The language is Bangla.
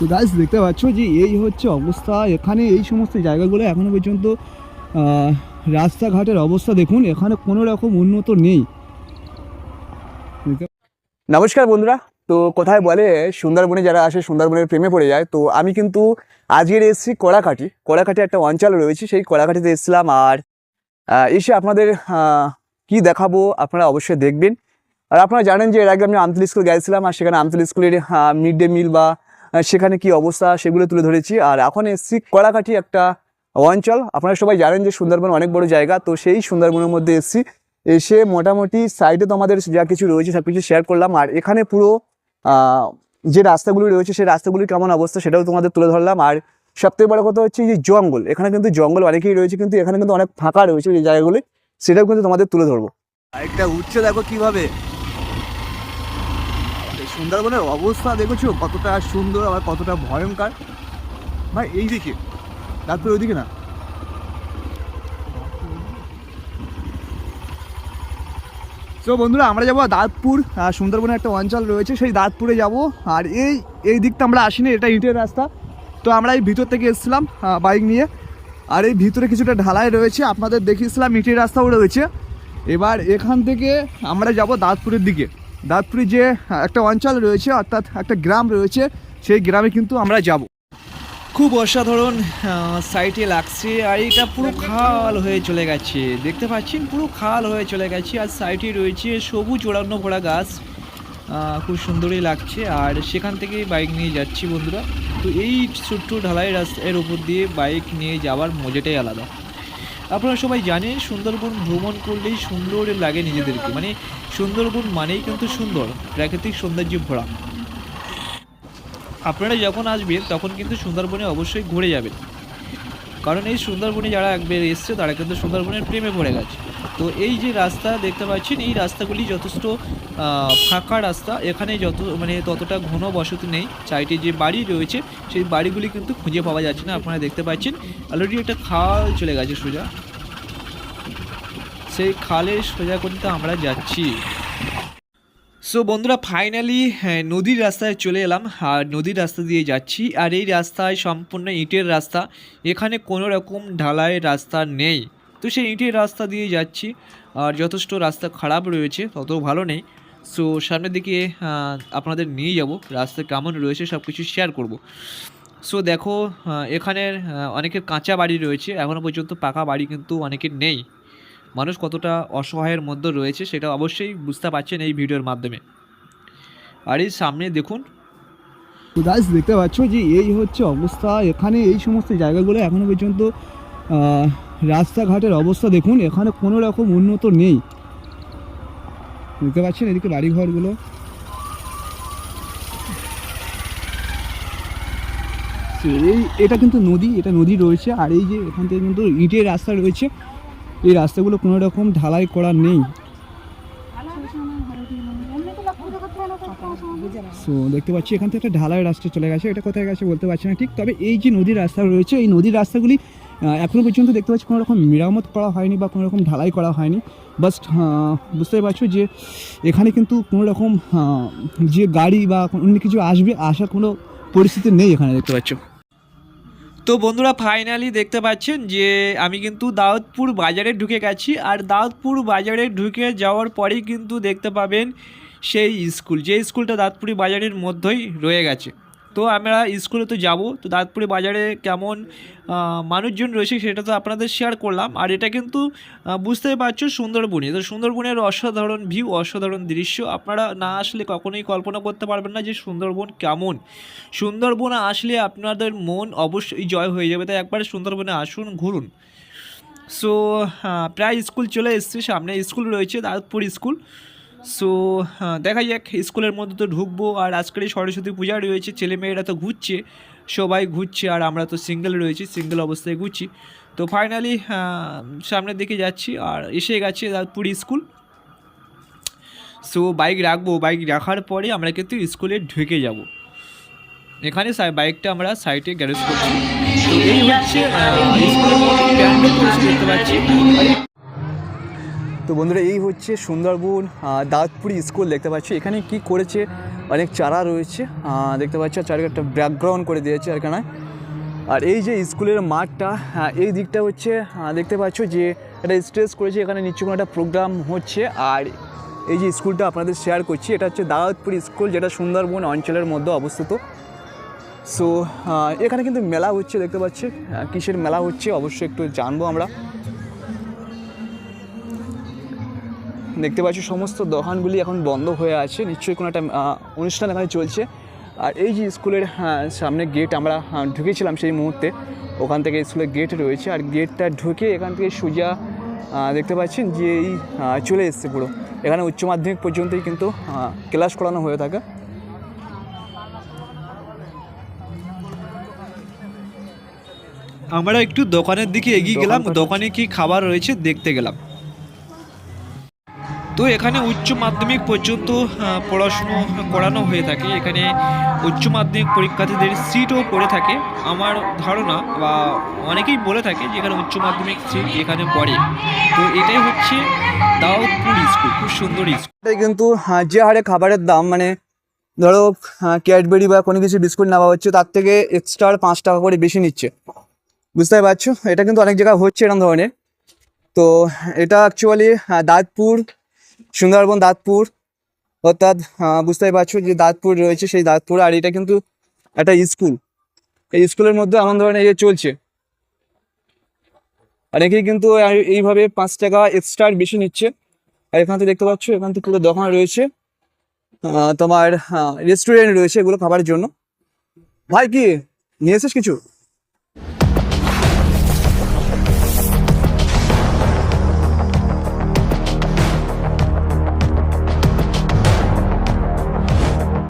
তো গাইস দেখতে পাচ্ছ যে এই হচ্ছে অবস্থা এখানে। এই সমস্ত জায়গাগুলো এখনো পর্যন্ত রাস্তাঘাটের অবস্থা দেখুন, এখানে কোনো রকম উন্নত নেই। নমস্কার বন্ধুরা, তো কোথায় বলে সুন্দরবনে যারা আসে সুন্দরবনের প্রেমে পড়ে যায়। তো আমি কিন্তু আজকের এসেছি কড়াকাটি একটা অঞ্চল রয়েছে, সেই কড়াকাটিতে এসেছিলাম। আর এসে আপনাদের কি দেখাবো আপনারা অবশ্যই দেখবেন। আর আপনারা জানেন যে এর আগে আমি আমতলী স্কুল গেছিলাম, আর সেখানে আমতলী স্কুলের মিড ডে মিল বা সেখানে কি অবস্থা সেগুলো তুলে ধরেছি। আর এখন এসেছি কড়াকাটি একটা অঞ্চল। আপনারা সবাই জানেন যে সুন্দরবন অনেক বড় জায়গা, তো সেই সুন্দরবনের মধ্যে এসে মোটামুটি সাইডে তো আমাদের যা কিছু রয়েছে সব কিছু শেয়ার করলাম। আর এখানে পুরো যে রাস্তাগুলি রয়েছে সেই রাস্তাগুলির কেমন অবস্থা সেটাও তোমাদের তুলে ধরলাম। আর সবথেকে বড় কথা হচ্ছে যে জঙ্গল, এখানে কিন্তু জঙ্গল অনেকেই রয়েছে, কিন্তু এখানে কিন্তু অনেক ফাঁকা রয়েছে এই জায়গাগুলি, সেটাও কিন্তু তোমাদের তুলে ধরবো। একটা উঠছে দেখো কিভাবে, সুন্দরবনের অবস্থা দেখেছো কতটা সুন্দর আবার কতটা ভয়ঙ্কর। ভাই এই দিকে, তারপরে ওইদিকে না। তো বন্ধুরা আমরা যাবো দাঁতপুর, সুন্দরবনের একটা অঞ্চল রয়েছে সেই দাঁতপুরে যাব। আর এই দিকটা আমরা আসিনি, এটা ইটের রাস্তা। তো আমরা এই ভিতর থেকে এসেছিলাম বাইক নিয়ে। আর এই ভিতরে কিছুটা ঢালাই রয়েছে, আপনাদের দেখিয়েছিলাম ইটের রাস্তাও রয়েছে। এবার এখান থেকে আমরা যাব দাঁতপুরের দিকে। দাঁতপুরে যে একটা অঞ্চল রয়েছে অর্থাৎ একটা গ্রাম রয়েছে, সেই গ্রামে কিন্তু আমরা যাব। খুব অসাধারণ সাইটে লাগছে। আর এটা পুরো খাল হয়ে চলে গেছে, দেখতে পাচ্ছেন পুরো খাল হয়ে চলে গেছে। আর সাইটে রয়েছে সবুজ ওড়ানো ভরা গাছ, খুব সুন্দরই লাগছে। আর সেখান থেকে বাইক নিয়ে যাচ্ছি বন্ধুরা। তো এই ছোট্ট ঢালাই রাস্তার উপর দিয়ে বাইক নিয়ে যাওয়ার মজাটাই আলাদা। আপনারা সবাই জানেন সুন্দরবন ভ্রমণ করলেই সুন্দর লাগে নিজেদেরকে, মানে সুন্দরবন মানেই কিন্তু সুন্দর, প্রাকৃতিক সৌন্দর্য ভরা। আপনারা যখন আসবেন তখন কিন্তু সুন্দরবনে অবশ্যই ঘুরে যাবেন, কারণ এই সুন্দরবনে যারা একবার এসছে তারা কিন্তু সুন্দরবনের প্রেমে পড়ে গেছে। তো এই যে রাস্তা দেখতে পাচ্ছেন, এই রাস্তাগুলি যথেষ্ট ফাঁকা রাস্তা, এখানে ততটা ঘন বসতি নেই। সাইডে যে বাড়ি রয়েছে সেই বাড়িগুলি কিন্তু খুঁজে পাওয়া যাচ্ছে না। আপনারা দেখতে পাচ্ছেন অলরেডি একটা খাল চলে গেছে সোজা, সেই খালের সোজা করতে আমরা যাচ্ছি। সো বন্ধুরা ফাইনালি নদীর রাস্তায় চলে এলাম, আর নদীর রাস্তা দিয়ে যাচ্ছি। আর এই রাস্তায় সম্পূর্ণ ইটের রাস্তা, এখানে কোনো রকম ঢালাই রাস্তা নেই। তো সেই ইটের রাস্তা দিয়ে যাচ্ছি, আর যথেষ্ট রাস্তা খারাপ রয়েছে, তত ভালো নেই। সো সামনের দিকে আপনাদের নিয়ে যাব, রাস্তা কেমন রয়েছে সব কিছু শেয়ার করব। সো দেখো এখানের অনেকের কাঁচা বাড়ি রয়েছে, এখনও পর্যন্ত পাকা বাড়ি কিন্তু অনেকের নেই। মানুষ কতটা অসহায়ের মধ্যে রয়েছে সেটা অবশ্যই বুঝতে পারছেন এই ভিডিওর মাধ্যমে। আর এই সামনে দেখুন, গাইস দেখতে পাচ্ছ যে এই হচ্ছে অবস্থা এখানে। এই সমস্ত জায়গাগুলো এখনো পর্যন্ত রাস্তাঘাটের অবস্থা দেখুন, এখানে কোনো রকম উন্নত নেই। দেখতে পাচ্ছেন এদিকে বাড়িঘরগুলো। এটা কিন্তু নদী, এটা নদী রয়েছে। আর এই যে এখান থেকে কিন্তু ইটের রাস্তা রয়েছে, এই রাস্তাগুলো কোনো রকম ঢালাই করা নেই। সো দেখতে পাচ্ছি এখান থেকে একটা ঢালাই রাস্তা চলে গেছে, এটা কোথায় গেছে বলতে পারছি না ঠিক। তবে এই যে নদীর রাস্তা রয়েছে, এই নদীর রাস্তাগুলি এখনও পর্যন্ত দেখতে পাচ্ছি কোনো রকম মেরামত করা হয়নি বা কোনো রকম ঢালাই করা হয়নি। বাস বুঝতেই পারছো যে এখানে কিন্তু কোনো রকম যে গাড়ি বা অন্য কিছু আসার কোনো পরিস্থিতি নেই এখানে, দেখতে পাচ্ছ। তো বন্ধুরা ফাইনালি দেখতে পাচ্ছেন যে আমি কিন্তু দাউদপুর বাজারে ঢুকে গেছি। আর দাউদপুর বাজারে ঢুকে যাওয়ার পরেই কিন্তু দেখতে পাবেন সেই স্কুল, যে স্কুলটা দাউদপুরি বাজারের মধ্যেই রয়ে গেছে। তো আমরা স্কুলে তো যাব, তো দাউদপুরি বাজারে কেমন মানুষজন রয়েছে সেটা তো আপনাদের শেয়ার করলাম। আর এটা কিন্তু বুঝতেই পারছো সুন্দরবনে, তো সুন্দরবনের অসাধারণ ভিউ, অসাধারণ দৃশ্য। আপনারা না আসলে কখনোই কল্পনা করতে পারবেন না যে সুন্দরবন কেমন। সুন্দরবনে আসলে আপনাদের মন অবশ্যই জয় হয়ে যাবে, তাই একবার সুন্দরবনে আসুন, ঘুরুন। সো প্রায় স্কুল চলে এসছে, সামনে স্কুল রয়েছে দাউদপুর স্কুল। সো দেখা যাক, স্কুলের মধ্যে তো ঢুকবো। আর আজকের সরস্বতী পূজা রয়েছে, ছেলেমেয়েরা তো ঘুরছে, সবাই ঘুরছে, আর আমরা তো সিঙ্গেল রয়েছি, সিঙ্গেল অবস্থায় ঘুরছি। তো ফাইনালি সামনের দিকে যাচ্ছি, আর এসে গেছে দাউদপুর স্কুল। সো বাইক রাখবো, বাইক রাখার পরে আমরা কিন্তু স্কুলে ঢুকে যাব। এখানে বাইকটা আমরা সাইডে গ্যারেজ করছি। তো এই হচ্ছে স্কুলের মধ্যে দেখতে পাচ্ছি। তো তো বন্ধুরা এই হচ্ছে সুন্দরবন দাউদপুর স্কুল দেখতে পাচ্ছি। এখানে কি করেছে, অনেক চারা রয়েছে দেখতে পাচ্ছি, আর চারিদিকে একটা ব্যাকগ্রাউন্ড করে দিয়েছে এখানে। আর এই যে স্কুলের মাঠটা এই দিকটা হচ্ছে দেখতে পাচ্ছ যে একটা স্টেজ করেছে, এখানে নিশ্চয়ই কোনো একটা প্রোগ্রাম হচ্ছে। আর এই যে স্কুলটা আপনাদের শেয়ার করছি, এটা হচ্ছে দাউদপুর স্কুল, যেটা সুন্দরবন অঞ্চলের মধ্যে অবস্থিত। সো এখানে কিন্তু মেলা হচ্ছে দেখতে পাচ্ছি। কিসের মেলা হচ্ছে অবশ্যই একটু জানবো আমরা। দেখতে পাচ্ছি সমস্ত দোকানগুলি এখন বন্ধ হয়ে আছে, নিশ্চয়ই কোনো একটা অনুষ্ঠান এখানে চলছে। আর এই যে স্কুলের সামনে গেট আমরা ঢুকেছিলাম সেই মুহূর্তে, ওখান থেকে স্কুলের গেট রয়েছে। আর গেটটা ঢুকে এখান থেকে সোজা দেখতে পাচ্ছেন যে এই চলে এসছে পুরো। এখানে উচ্চ মাধ্যমিক পর্যন্তই কিন্তু ক্লাস করানো হয়ে থাকে। আমরা একটু দোকানের দিকে এগিয়ে গেলাম, দোকানে কি খাবার রয়েছে দেখতে গেলাম। তো এখানে উচ্চ মাধ্যমিক পর্যন্ত পড়াশুনো করানো হয়ে থাকে। এখানে উচ্চ মাধ্যমিক পরীক্ষার্থীদের সিটও পড়ে থাকে আমার ধারণা, বা অনেকেই বলে থাকে যে এখানে উচ্চ মাধ্যমিক সিট এখানে পড়ে। তো এটাই হচ্ছে দাউদপুর স্কুল, খুব সুন্দর স্কুল। এটাই কিন্তু যে হারে খাবারের দাম, মানে ধরো ক্যাডবেরি বা কোনো কিছু বিস্কুট নেওয়া হচ্ছে, তার থেকে এক্সট্রা 5 টাকা করে বেশি নিচ্ছে, বুঝতে পারছো। এটা কিন্তু অনেক জায়গায় হচ্ছে এরকম ধরনের। তো এটা অ্যাকচুয়ালি দাউদপুর, সুন্দরবন দাউদপুর, অর্থাৎ বুঝতেই পারছো যে দাউদপুর রয়েছে সেই দাউদপুর। আর এটা কিন্তু একটা স্কুল, এই স্কুলের মধ্যে এমন ধরনের চলছে। অনেকেই কিন্তু এইভাবে 5 টাকা এক্সট্রা বেশি নিচ্ছে। আর এখান থেকে দেখতে পাচ্ছ, এখান থেকে পুরো দোকান রয়েছে, তোমার রেস্টুরেন্ট রয়েছে এগুলো খাবারের জন্য। ভাই কি নিয়ে এসেছিস কিছু?